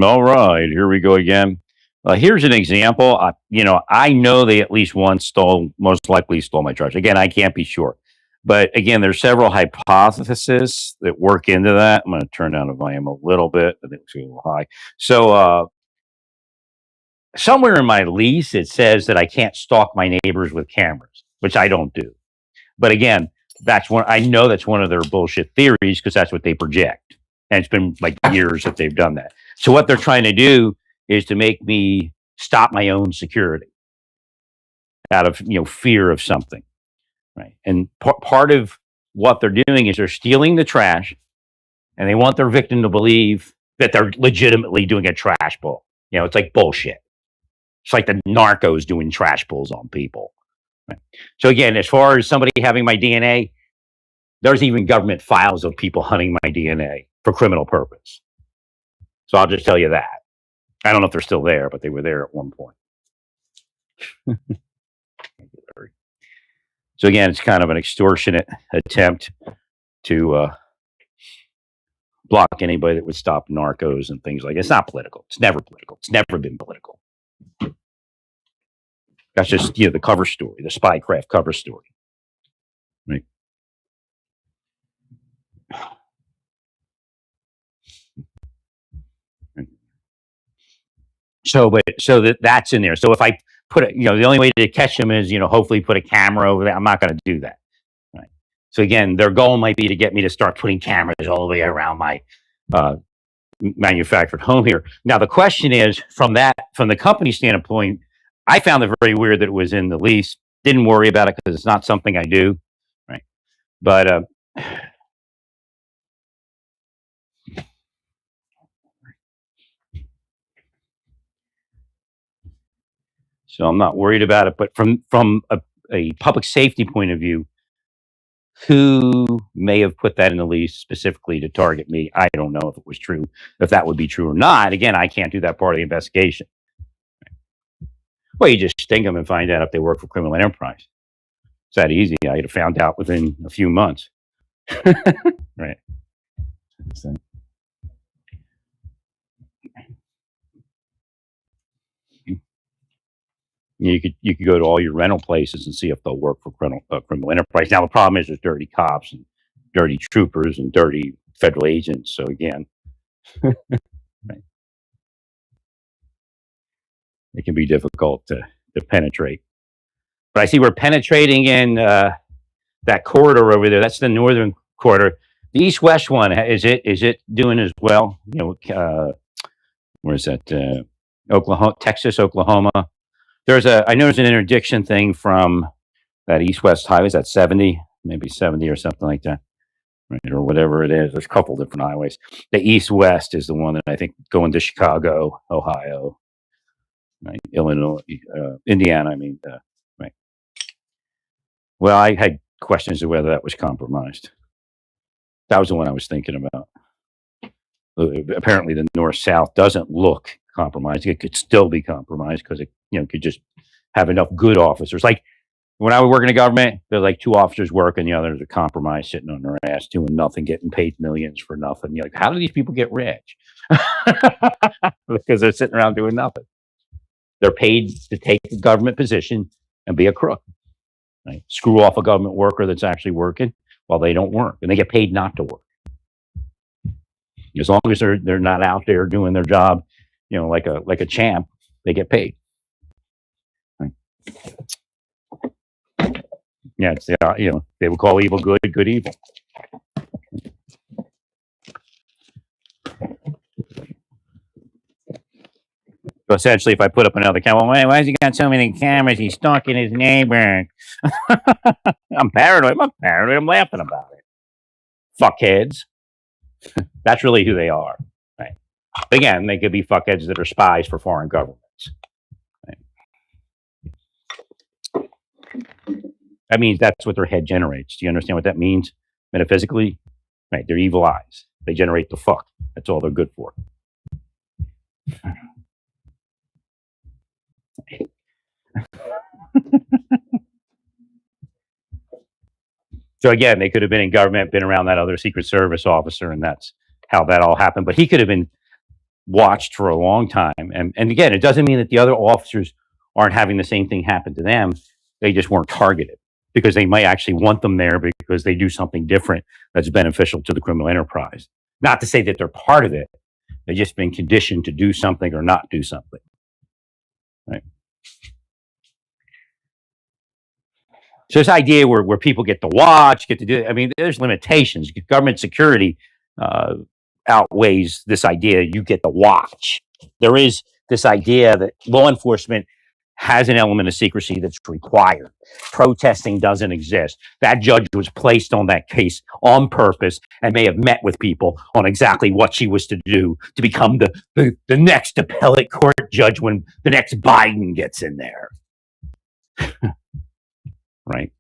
All right, here we go again. Here's an example. I know they at least once stole, most likely stole my trash. Again, I can't be sure, but again, there's several hypotheses that work into that. I'm going to turn down the volume a little bit. I think it's a little high. So, somewhere in my lease, it says that I can't stalk my neighbors with cameras, which I don't do. But again, that's one. I know that's one of their bullshit theories because that's what they project, and it's been like years that they've done that. So what they're trying to do is to make me stop my own security out of fear of something, right? And part of what they're doing is they're stealing the trash, and they want their victim to believe that they're legitimately doing a trash pull. It's like bullshit. It's like the narcos doing trash pulls on people. Right? So again, as far as somebody having my DNA, there's even government files of people hunting my DNA for criminal purpose. So I'll just tell you that. I don't know if they're still there, but they were there at one point. So again, it's kind of an extortionate attempt to block anybody that would stop narcos and things like that. It's not political. It's never political. It's never been political. That's just the cover story, the Spycraft cover story. Right. So that's in there. So if I put it, the only way to catch them is hopefully put a camera over there. I'm not going to do that. Right. So again, their goal might be to get me to start putting cameras all the way around my manufactured home here. Now the question is, from the company standpoint, I found it very weird that it was in the lease. Didn't worry about it because it's not something I do. Right. But so I'm not worried about it. But from a public safety point of view, who may have put that in the lease specifically to target me? I don't know if it was true, if that would be true or not. Again, I can't do that part of the investigation. Well, you just sting them and find out if they work for criminal enterprise. It's that easy. I'd have found out within a few months. Right. So, you could go to all your rental places and see if they'll work for criminal enterprise. Now the problem is there's dirty cops and dirty troopers and dirty federal agents. So again, right. It can be difficult to penetrate. But I see we're penetrating in that corridor over there. That's the northern corridor. The east-west one, is it doing as well? Where is that? Oklahoma, Texas, Oklahoma. I know there's an interdiction thing from that east-west highway. Is that 70, maybe 70 or something like that, right? Or whatever it is. There's a couple different highways. The east-west is the one that I think going to Chicago, Ohio, right? Illinois, Indiana. I mean, right. Well, I had questions of whether that was compromised. That was the one I was thinking about. Apparently, the north-south doesn't look compromised. It could still be compromised because it, could just have enough good officers. Like when I would work in the government, there's like two officers working, the others are compromised, sitting on their ass, doing nothing, getting paid millions for nothing. You're like, how do these people get rich? Because they're sitting around doing nothing. They're paid to take a government position and be a crook. Right? Screw off a government worker that's actually working while they don't work, and they get paid not to work. As long as they're not out there doing their job, like a champ, they get paid. Right? Yeah, it's they would call evil good, good evil. So essentially, if I put up another camera, why has he got so many cameras? He's stalking his neighbor. I'm paranoid. I'm paranoid. I'm laughing about it. Fuckheads. That's really who they are. Right. But again, they could be fuckheads that are spies for foreign governments. Right. That means that's what their head generates. Do you understand what that means metaphysically? Right. They're evil eyes. They generate the fuck. That's all they're good for. So again, they could have been in government, been around that other Secret Service officer, and that's how that all happened. But he could have been watched for a long time. And again, it doesn't mean that the other officers aren't having the same thing happen to them. They just weren't targeted because they might actually want them there because they do something different that's beneficial to the criminal enterprise. Not to say that they're part of it. They've just been conditioned to do something or not do something. Right. So this idea where people get to watch, get to do, I mean, there's limitations. Government security outweighs this idea you get to watch. There is this idea that law enforcement has an element of secrecy that's required. Protesting doesn't exist. That judge was placed on that case on purpose and may have met with people on exactly what she was to do to become the next appellate court judge when the next Biden gets in there. Right.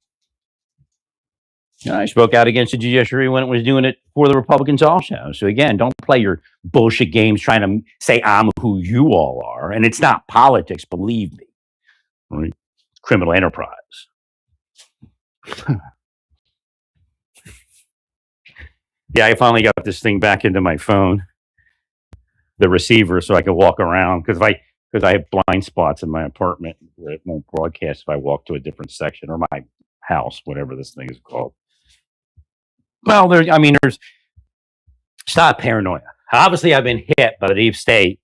I spoke out against the judiciary when it was doing it for the Republicans also. So again, don't play your bullshit games trying to say I'm who you all are. And it's not politics, believe me. Right? Criminal enterprise. Yeah, I finally got this thing back into my phone, the receiver, so I could walk around because I have blind spots in my apartment where it won't broadcast if I walk to a different section or my house, whatever this thing is called. Well, it's not paranoia. Obviously, I've been hit by the deep state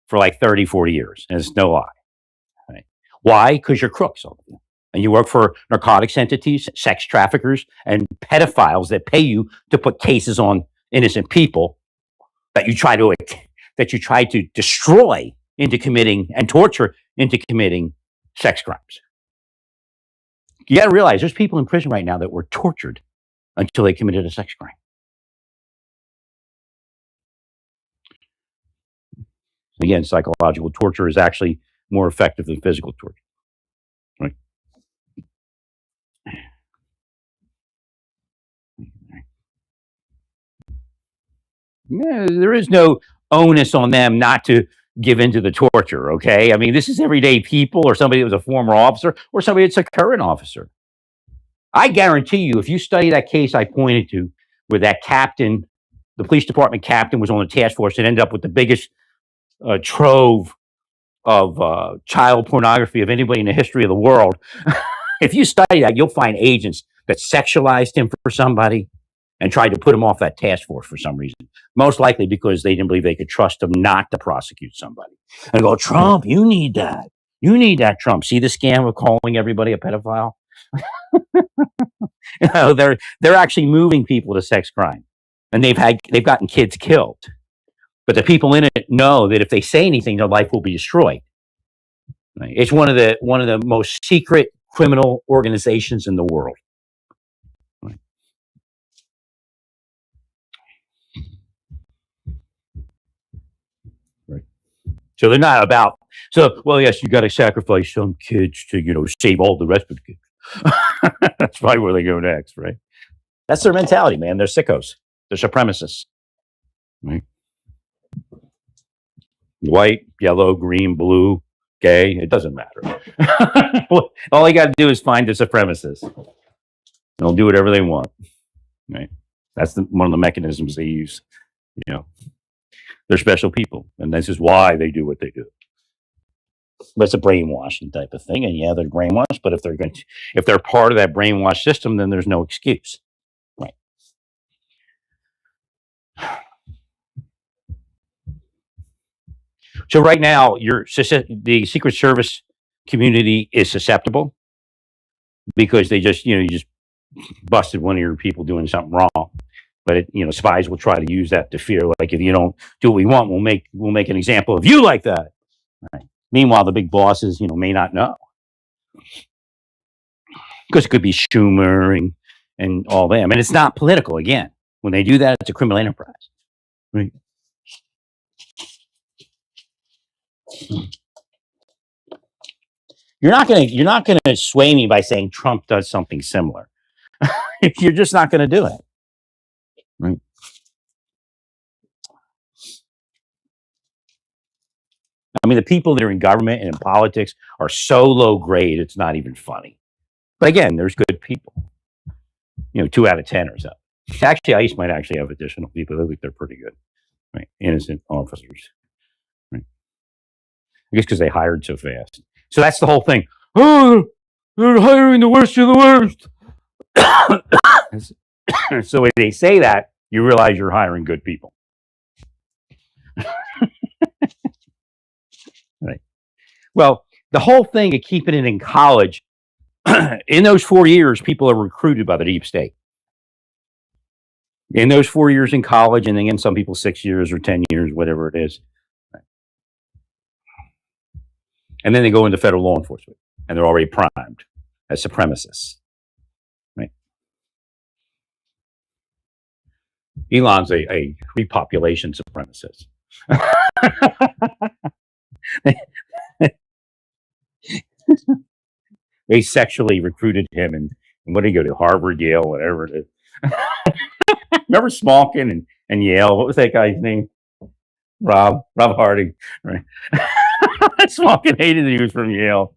for like 30, 40 years, and it's no lie. Right? Why? Because you're crooks, all of you. And you work for narcotics entities, sex traffickers, and pedophiles that pay you to put cases on innocent people that you try to destroy into committing and torture into committing sex crimes. You got to realize there's people in prison right now that were tortured until they committed a sex crime. Again, psychological torture is actually more effective than physical torture. Right? Yeah, there is no onus on them not to give into the torture, okay? I mean, this is everyday people or somebody that was a former officer or somebody that's a current officer. I guarantee you, if you study that case I pointed to, where that captain, the police department captain, was on the task force and ended up with the biggest trove of child pornography of anybody in the history of the world. If you study that, you'll find agents that sexualized him for somebody and tried to put him off that task force for some reason. Most likely because they didn't believe they could trust him not to prosecute somebody. And go, Trump, you need that. You need that, Trump. See the scam of calling everybody a pedophile? You know, they're actually moving people to sex crime, and they've gotten kids killed. But the people in it know that if they say anything, their life will be destroyed. Right? It's one of the most secret criminal organizations in the world. Right. Right. So they're not about. So, well, yes, you got to sacrifice some kids to save all the rest of the kids. That's probably where they go next, right? That's their mentality, man. They're sickos. They're supremacists. Right? White, yellow, green, blue, gay, it doesn't matter. All you got to do is find the supremacists. They'll do whatever they want. Right? That's one of the mechanisms they use. They're special people, and this is why they do what they do. But it's a brainwashing type of thing, and yeah, they're brainwashed. But if they're part of that brainwash system, then there's no excuse, right? So right now, the Secret Service community is susceptible because they you just busted one of your people doing something wrong. But spies will try to use that to fear, like if you don't do what we want, we'll make an example of you like that. Right? Meanwhile, the big bosses, may not know. Because it could be Schumer and all them. And it's not political, again. When they do that, it's a criminal enterprise. Right? You're not gonna sway me by saying Trump does something similar. You're just not gonna do it. Right? I mean, the people that are in government and in politics are so low grade, it's not even funny. But again, there's good people. 2 out of 10 or so. Actually, ICE might actually have additional people. I think they're pretty good. Right? Innocent officers. guess because they hired so fast. So that's the whole thing. Oh, they're hiring the worst of the worst. So when they say that, you realize you're hiring good people. Right. Well, the whole thing of keeping it in college, in those 4 years, people are recruited by the deep state. In those 4 years in college, and again, some people 6 years or 10 years, whatever it is. And then they go into federal law enforcement, and they're already primed as supremacists. Right? Elon's a repopulation supremacist. They sexually recruited him, and what did he go to? Harvard, Yale, whatever it is. Remember Smolkin and Yale? What was that guy's name? Rob Harding. Right. Smolkin hated that he was from Yale.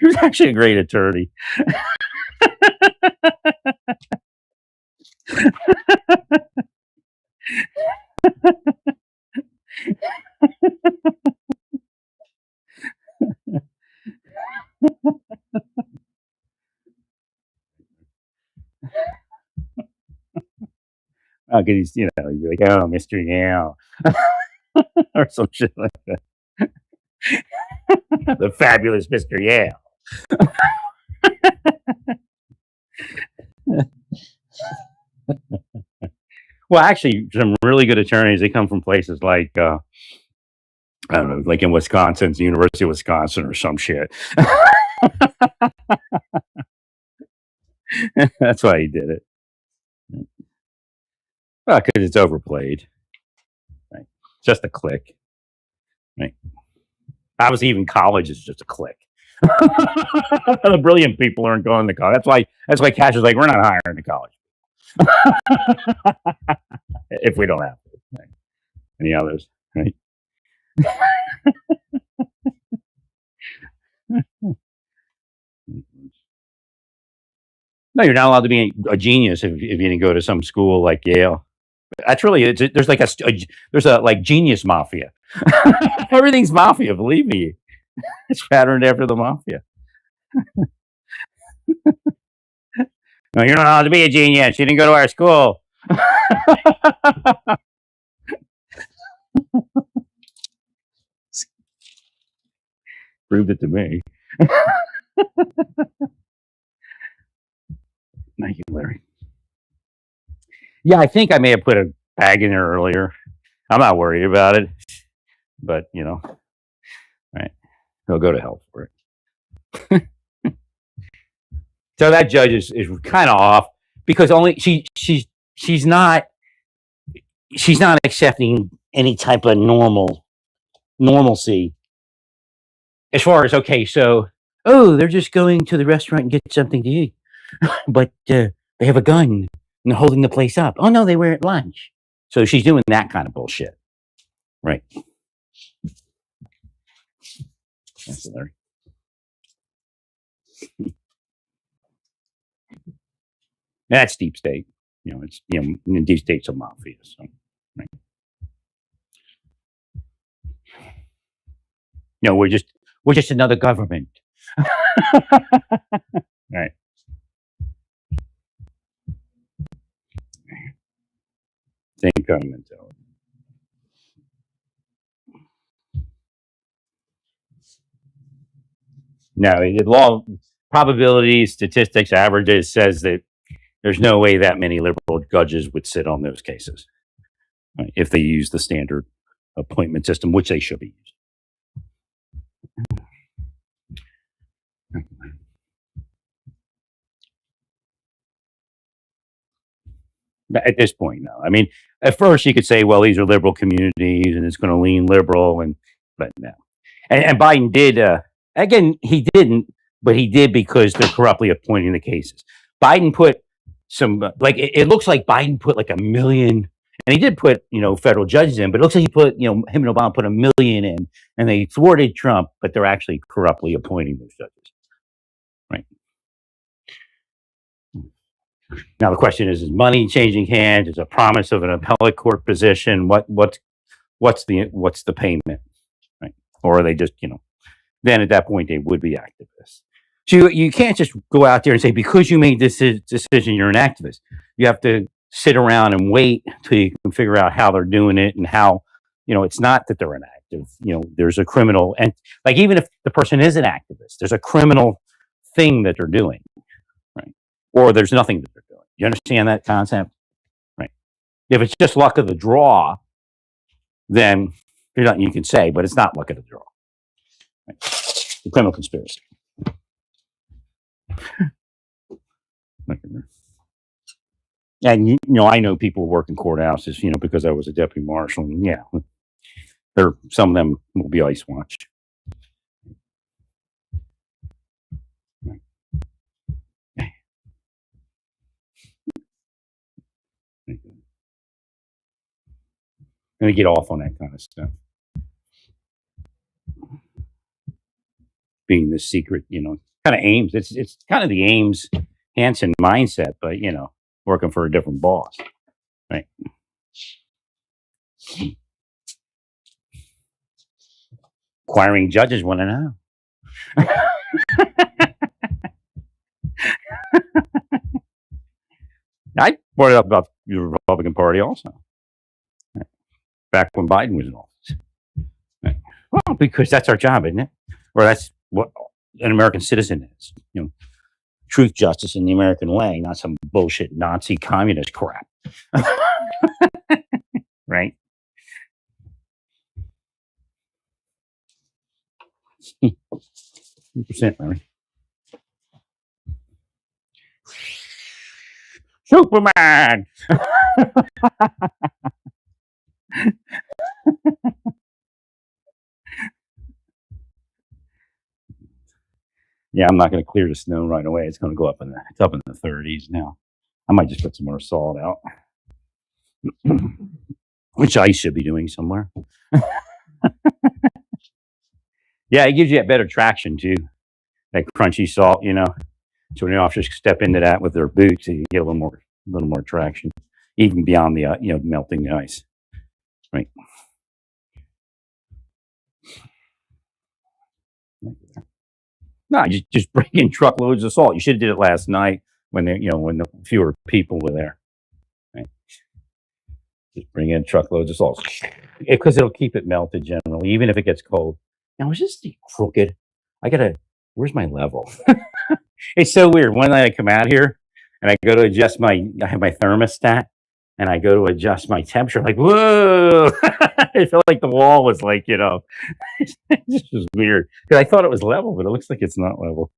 He was actually a great attorney. Because he's, he'd be like, "Oh, Mr. Yale," or some shit like that. The fabulous Mr. Yale. Well, actually, some really good attorneys, they come from places like, I don't know, like in Wisconsin, the University of Wisconsin or some shit. That's why he did it. Well, because it's overplayed. Right. Just a click. Right. Obviously, even college is just a click. The brilliant people aren't going to college. That's why Cash is like, we're not hiring to college. If we don't have to. Right. Any others? Right. No, you're not allowed to be a genius if you didn't go to some school like Yale. That's really there's like there's a like genius mafia. Everything's mafia, believe me. It's patterned after the mafia. No, you're not allowed to be a genius. You didn't go to our school. Proved it to me. Thank you, Larry. Yeah, I think I may have put a bag in there earlier. I'm not worried about it, but right? He'll go to hell for it. So that judge is kind of off because only she's not accepting any type of normalcy as far as so they're just going to the restaurant and get something to eat, but they have a gun and they're holding the place up. Oh no, they were at lunch. So she's doing that kind of bullshit, right? That's Larry. That's deep state. It's deep state's a mafia. So, right. We're just another government. Right. Same kind of mentality. No, the law, probability, statistics, averages says that there's no way that many liberal judges would sit on those cases, right, if they use the standard appointment system, which they should be using. At this point, no. I mean, at first you could say, well, these are liberal communities and it's going to lean liberal, but no. And Biden did, again, he didn't, but he did because they're corruptly appointing the cases. Biden put some, it looks like Biden put like 1 million, and he did put, federal judges in, but it looks like he put, him and Obama put 1 million in, and they thwarted Trump, but they're actually corruptly appointing those judges. Right. Now the question is money changing hands? Is a promise of an appellate court position? What's the payment? Right. or are they just, then at that point they would be activists. So you can't just go out there and say, because you made this decision, you're an activist. You have to sit around and wait till you can figure out how they're doing it and how, it's not that they're inactive. There's a criminal, and like, even if the person is an activist, there's a criminal thing that they're doing, right? Or there's nothing that they're doing. You understand that concept? Right. If it's just luck of the draw, then there's nothing you can say, but it's not luck of the draw. Right? The criminal conspiracy. And I know people work in courthouses, because I was a deputy marshal. And yeah, some of them will be ice watched. I'm gonna get off on that kind of stuff. Being the secret, kind of Ames. It's kind of the Ames Hansen mindset, but working for a different boss, right? Acquiring judges want to know. I brought it up about the Republican Party also, back when Biden was in office. Right. Well, because that's our job, isn't it? Or that's what an American citizen is. Truth, justice, and the American way, not some bullshit Nazi communist crap. Right? %, Larry. Superman. Yeah, I'm not going to clear the snow right away. It's going to go up it's up in the 30s now. I might just put some more salt out, which I should be doing somewhere. Yeah, it gives you that better traction too. That crunchy salt, So when the officers step into that with their boots, you get a little more traction, even beyond the melting the ice. Right. No, just bring in truckloads of salt. You should have did it last night when the fewer people were there. Right. Just bring in truckloads of salt because it'll keep it melted generally, even if it gets cold. Now, is this crooked? Where's my level? It's so weird. One night I come out here and I go to adjust I have my thermostat and I go to adjust my temperature. Like, whoa! It felt like the wall was like, it's just weird. Because I thought it was level, but it looks like it's not level.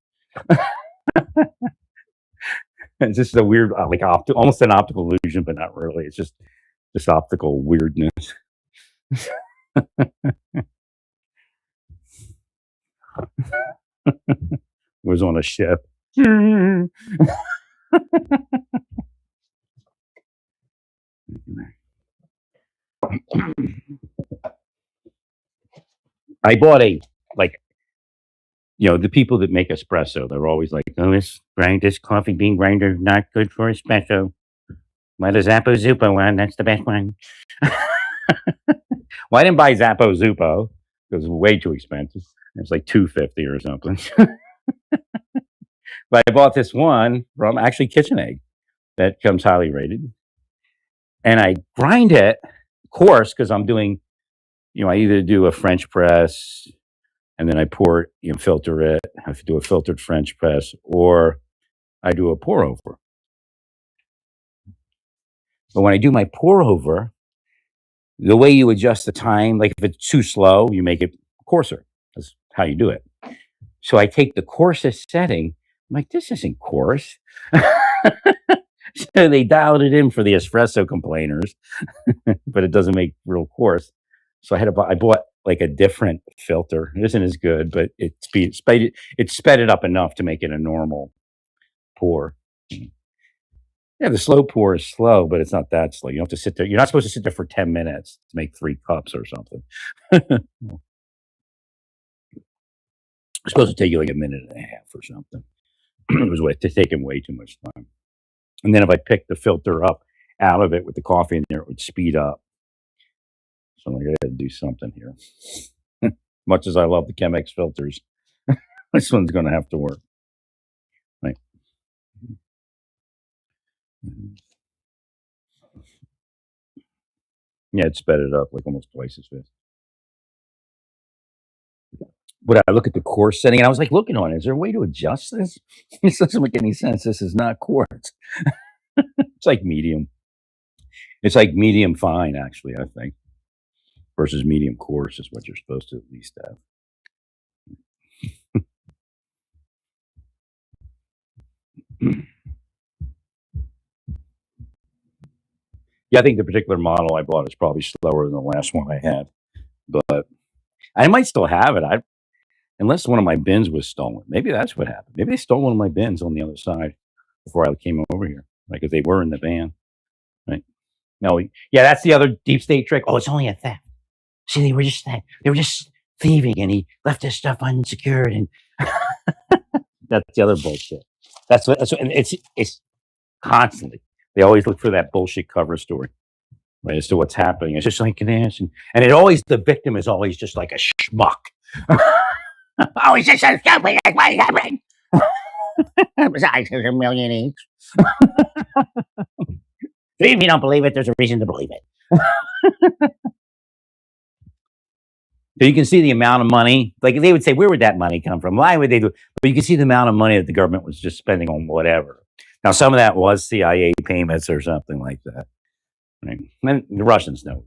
It's just a weird, like almost an optical illusion, but not really. It's just this optical weirdness. Was on a ship. I bought the people that make espresso, they're always like, oh, this coffee bean grinder is not good for espresso. Buy the Zappo Zuppo one, that's the best one. Well, I didn't buy Zappo Zuppo because it was way too expensive. It's like $2.50 or something. But I bought this one from actually KitchenAid that comes highly rated. And I grind it coarse because I'm doing, I either do a French press and then I pour it, filter it. I have to do a filtered French press, or I do a pour over. But when I do my pour over, the way you adjust the time, like if it's too slow, you make it coarser. That's how you do it. So I take the coarsest setting. I'm like, this isn't coarse. So they dialed it in for the espresso complainers, but it doesn't make real coarse. So I bought like a different filter. It isn't as good, but it sped it up enough to make it a normal pour. Yeah, the slow pour is slow, but it's not that slow. You don't have to sit there. You're not supposed to sit there for 10 minutes to make 3 cups or something. It's supposed to take you like a minute and a half or something. It was taking way too much time. And then if I picked the filter up out of it with the coffee in there, it would speed up. So I'm like, I got to do something here. Much as I love the Chemex filters, this one's going to have to work. Right. Yeah, it sped it up like almost twice as fast. But I look at the course setting and I was like looking on it. Is there a way to adjust this? This doesn't make any sense. This is not quartz. It's like medium. It's like medium fine, actually, I think, versus medium coarse is what you're supposed to at least have. Yeah, I think the particular model I bought is probably slower than the last one I had, but I might still have it. I unless one of my bins was stolen. Maybe that's what happened. Maybe they stole one of my bins on the other side before I came over here, like if they were in the van, right? No, yeah, that's the other deep state trick. Oh, it's only a theft. See, they were just thieving, and he left his stuff unsecured, and that's the other bullshit. That's what and it's constantly. They always look for that bullshit cover story, right, as to what's happening. It's just like an ass, and it always the victim is always just like a schmuck. Oh, he's just so stupid. Like, what is happening? Besides, there's a million each. If you don't believe it, there's a reason to believe it. So you can see the amount of money. Like they would say, where would that money come from? Why would they do? But you can see the amount of money that the government was just spending on whatever. Now, some of that was CIA payments or something like that. Right? And the Russians know.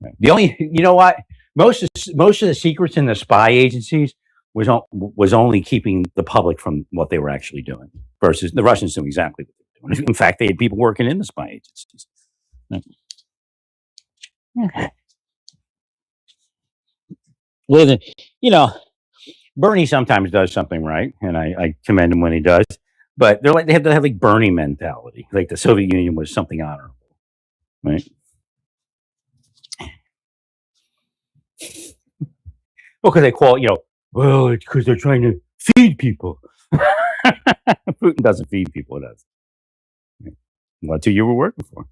Right? The only, you know what? Most of the secrets in the spy agencies was only keeping the public from what they were actually doing. Versus the Russians knew exactly what they were doing. In fact, they had people working in the spy agencies. Right? Okay. Well, you know, Bernie sometimes does something right, and I commend him when he does. But they're like they have to have like Bernie mentality, like the Soviet Union was something honorable, right? Well, because they call it, well, it's because they're trying to feed people. Putin doesn't feed people; it does. Well, that's who you were working for.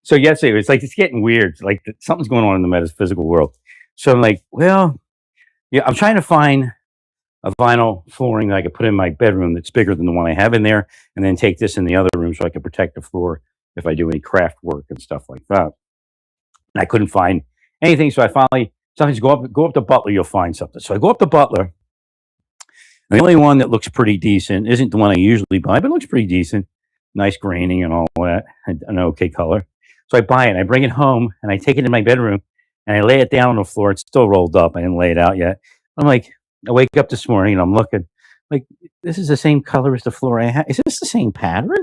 So yesterday, it's like it's getting weird. Like something's going on in the metaphysical world. So I'm like, well, yeah, I'm trying to find a vinyl flooring that I could put in my bedroom that's bigger than the one I have in there, and then take this in the other room so I can protect the floor if I do any craft work and stuff like that. And I couldn't find anything, so I finally sometimes go up to Butler, you'll find something. So I go up to Butler, and the only one that looks pretty decent isn't the one I usually buy, but looks pretty decent, nice graining and all that, and an okay color. So I buy it, and I bring it home, and I take it in my bedroom, and I lay it down on the floor. It's still rolled up. I didn't lay it out yet. I'm like, I wake up this morning and I'm looking like this is the same color as the floor I have. Is this the same pattern?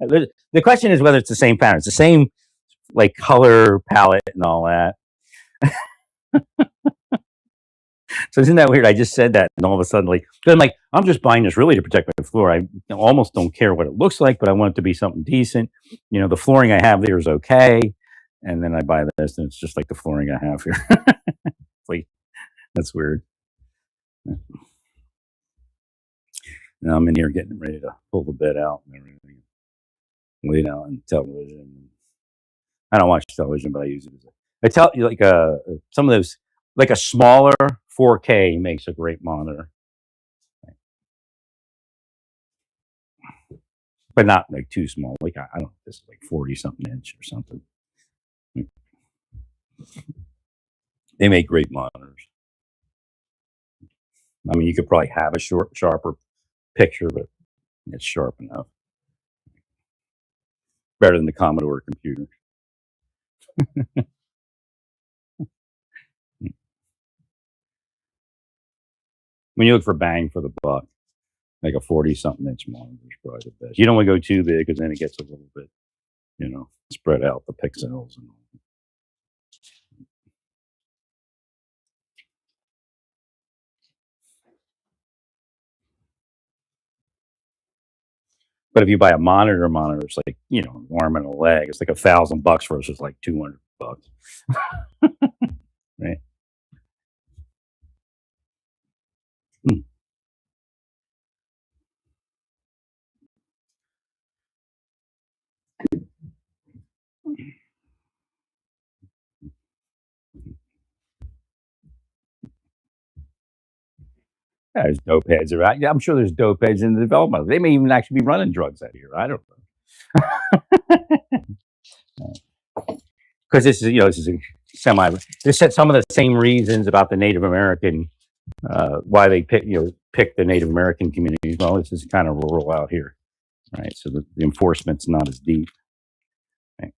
The question is whether it's the same pattern. It's the same like color palette and all that. So isn't that weird? I just said that, and all of a sudden, like, 'cause I'm like, I'm just buying this really to protect my floor. I almost don't care what it looks like, but I want it to be something decent. The flooring I have there is okay, and then I buy this, and it's just like the flooring I have here. Like that's weird. Now I'm in here getting ready to pull the bed out and everything, lay it out on television. I don't watch television, but I use it as I tell you like some of those like a smaller 4K makes a great monitor, but not like too small. Like I don't know, this is like 40 something inch or something. They make great monitors. I mean, you could probably have a sharper picture, but it's sharp enough. Better than the Commodore computer. When you look for bang for the buck, like a 40 something inch monitor is probably the best. You don't want to go too big because then it gets a little bit, spread out the pixels and all. But if you buy a monitor, it's like, an arm and a leg. It's like $1,000 versus like $200. Right. Hmm. Yeah, there's dope heads around. Yeah, I'm sure there's dope heads in the development. They may even actually be running drugs out here. I don't know. Because this is, this is a semi. This said some of the same reasons about the Native American, why they pick the Native American communities. Well, this is kind of rural out here, right? So the enforcement's not as deep. Right?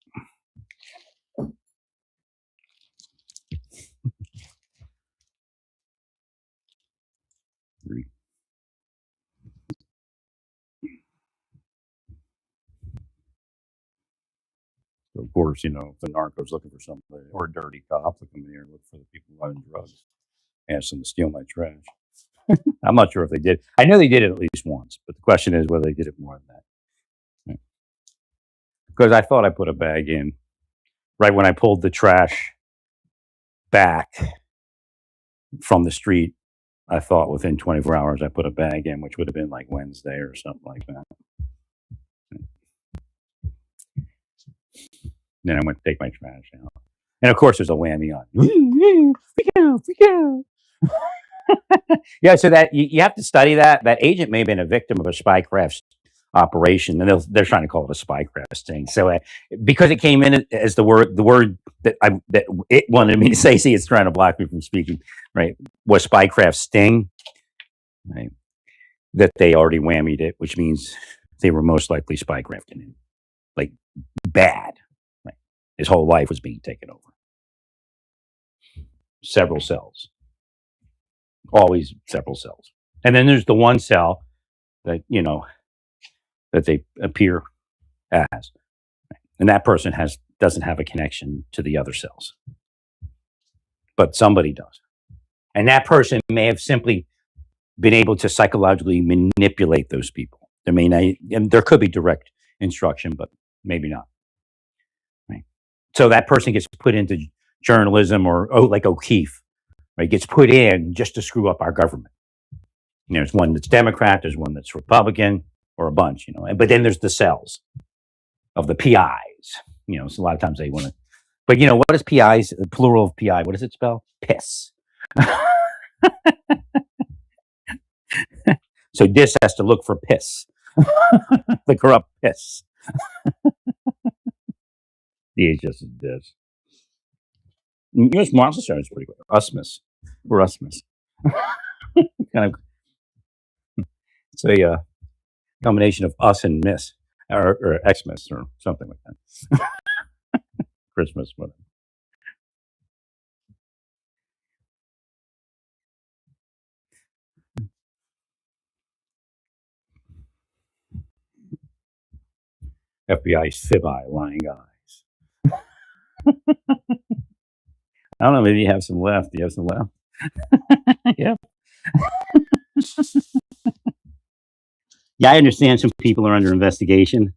So of course, if the narco's looking for somebody or a dirty cop, they come in here and look for the people running drugs, ask them to steal my trash. I'm not sure if they did. I know they did it at least once, but the question is whether they did it more than that. Right? Because I thought I put a bag in right when I pulled the trash back from the street. I thought within 24 hours I put a bag in, which would have been like Wednesday or something like that. Then I went to take my trash out. And of course, there's a whammy on. Freak out, freak out. Yeah, so that you have to study that. That agent may have been a victim of a spycraft operation, and they're trying to call it a spycraft sting. So because it came in as the word that it wanted me to say, see, it's trying to block me from speaking, right? Was spycraft sting, right? That they already whammied it, which means they were most likely spycrafting him, like bad. Right? His whole life was being taken over. Several cells. Always several cells. And then there's the one cell that, that they appear as. And that person doesn't have a connection to the other cells. But somebody does. And that person may have simply been able to psychologically manipulate those people. There may not, and there could be direct instruction, but maybe not. Right? So that person gets put into journalism or like O'Keefe. Right, gets put in just to screw up our government. There's one that's Democrat, there's one that's Republican, or a bunch, But then there's the cells of the PIs. So a lot of times they want to. But what is PIs? The plural of PI. What does it spell? Piss. So DIS has to look for piss, the corrupt piss. DHS is DIS. U.S. Monster is pretty good. Usmus. We're Usmus. Kind of. It's a combination of us and miss, or Xmas, or something like that. Christmas, whatever. FBI's fib-eye, lying eyes. I don't know. Maybe you have some left. Do you have some left? Yeah. Yeah, I understand some people are under investigation,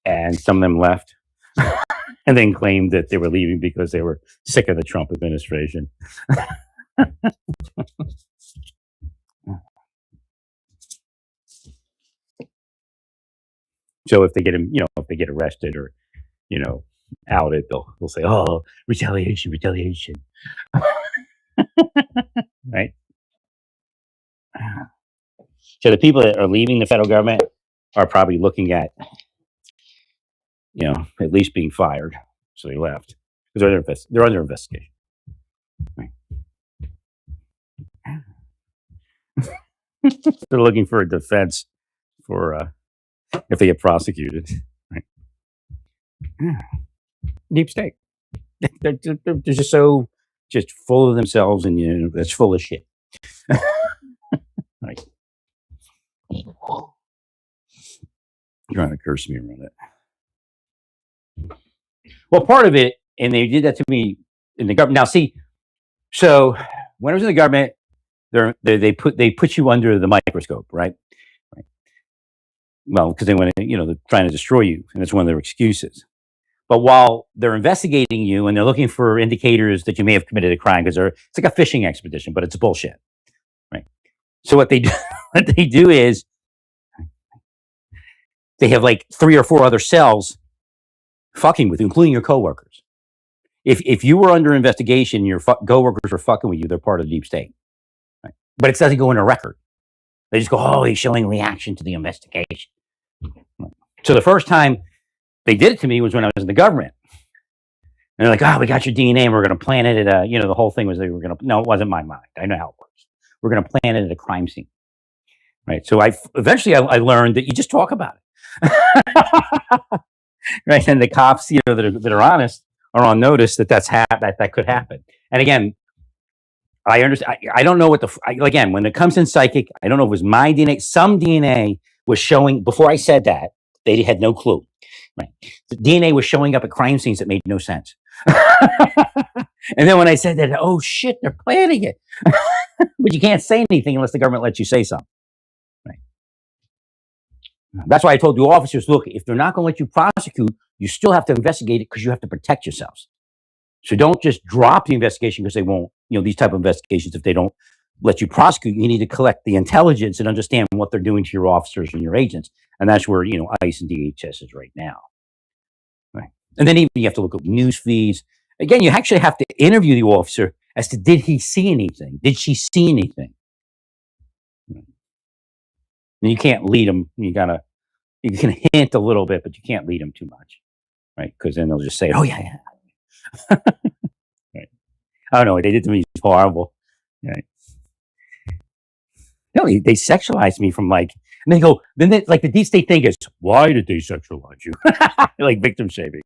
and some of them left, and then claimed that they were leaving because they were sick of the Trump administration. So if they get him, if they get arrested or, outed, they'll say, "Oh, retaliation, retaliation." Right? So the people that are leaving the federal government are probably looking at, at least being fired. So they left because they're under investigation. Right? They're looking for a defense for if they get prosecuted. Right? Deep state. They're just so full of themselves, and that's full of shit. Right? Trying to curse me around it. Well, part of it, and they did that to me in the government. Now, see, so when I was in the government, they put you under the microscope, right? Right. Well, because they want to, they're trying to destroy you, and that's one of their excuses. But while they're investigating you and they're looking for indicators that you may have committed a crime, because it's like a fishing expedition, but it's bullshit, right? So what they do is they have like 3 or 4 other cells fucking with you, including your coworkers. If you were under investigation, your coworkers were fucking with you, they're part of the deep state. Right? but it doesn't go in a record. They just go, oh, he's showing reaction to the investigation. So the first time they did it to me was when I was in the government. And they're like, oh, we got your DNA and we're going to plant it at a, the whole thing was they were going to, no, it wasn't my mind. I know how it works. We're going to plant it at a crime scene. Right. So eventually I learned that you just talk about it. Right. And the cops, that are honest are on notice that that could happen. And again, I understand. I don't know what again, when it comes in psychic, I don't know if it was my DNA. Some DNA was showing before I said that. They had no clue. Right. The DNA was showing up at crime scenes that made no sense. And then when I said that, oh shit, they're planning it. But you can't say anything unless the government lets you say something. Right. That's why I told you officers, look, if they're not going to let you prosecute, you still have to investigate it because you have to protect yourselves. So don't just drop the investigation because they won't, these type of investigations, if they don't let you prosecute, you need to collect the intelligence and understand what they're doing to your officers and your agents. And that's where, ICE and DHS is right now. Right. And then even you have to look at news feeds. Again, you actually have to interview the officer as to, did he see anything? Did she see anything? Right. And you can't lead them. You can hint a little bit, but you can't lead them too much. Right. Because then they'll just say, oh yeah. Right. Oh no, what they did to me is horrible. Right. No, they sexualized me from and they go, then the deep state thing is, why did they sexualize you? Like victim shaming,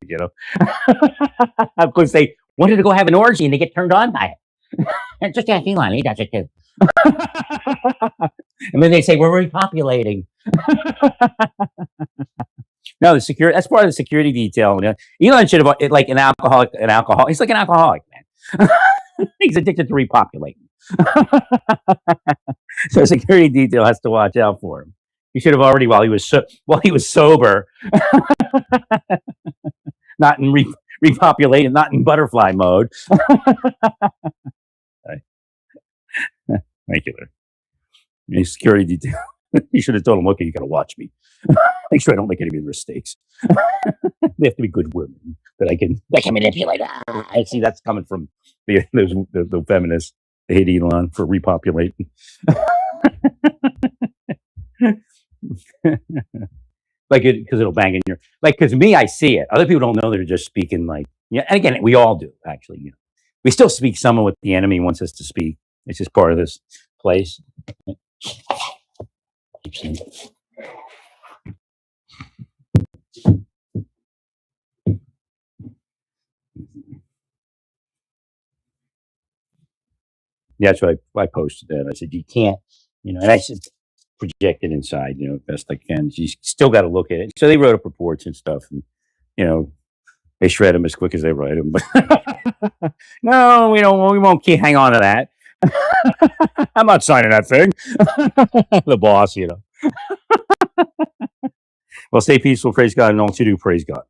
Of course, they wanted to go have an orgy and they get turned on by it. And just ask Elon, he does it too. And then they say, we're repopulating. No, that's part of the security detail. Elon should have, like an alcoholic. He's like an alcoholic, man. He's addicted to repopulating. So security detail has to watch out for him. He should have already, while he was sober, not in repopulating, not in butterfly mode. Right. Thank you. Security detail. You should have told him, okay, you got to watch me. Make sure I don't make any mistakes. They have to be good women that I can manipulate. I see that's coming from the feminists. They hate Elon for repopulating. Because it'll bang in your, because me, I see it. Other people don't know they're just speaking and again, we all do, actually. We still speak some of what the enemy wants us to speak. It's just part of this place. Yeah, that's why I posted that. I said, you can't, and I said, project it inside, best I can. You still got to look at it. So they wrote up reports and stuff, and, they shred them as quick as they write them. But no, we won't hang on to that. I'm not signing that thing. The boss, Well, stay peaceful, praise God, and all to do, praise God.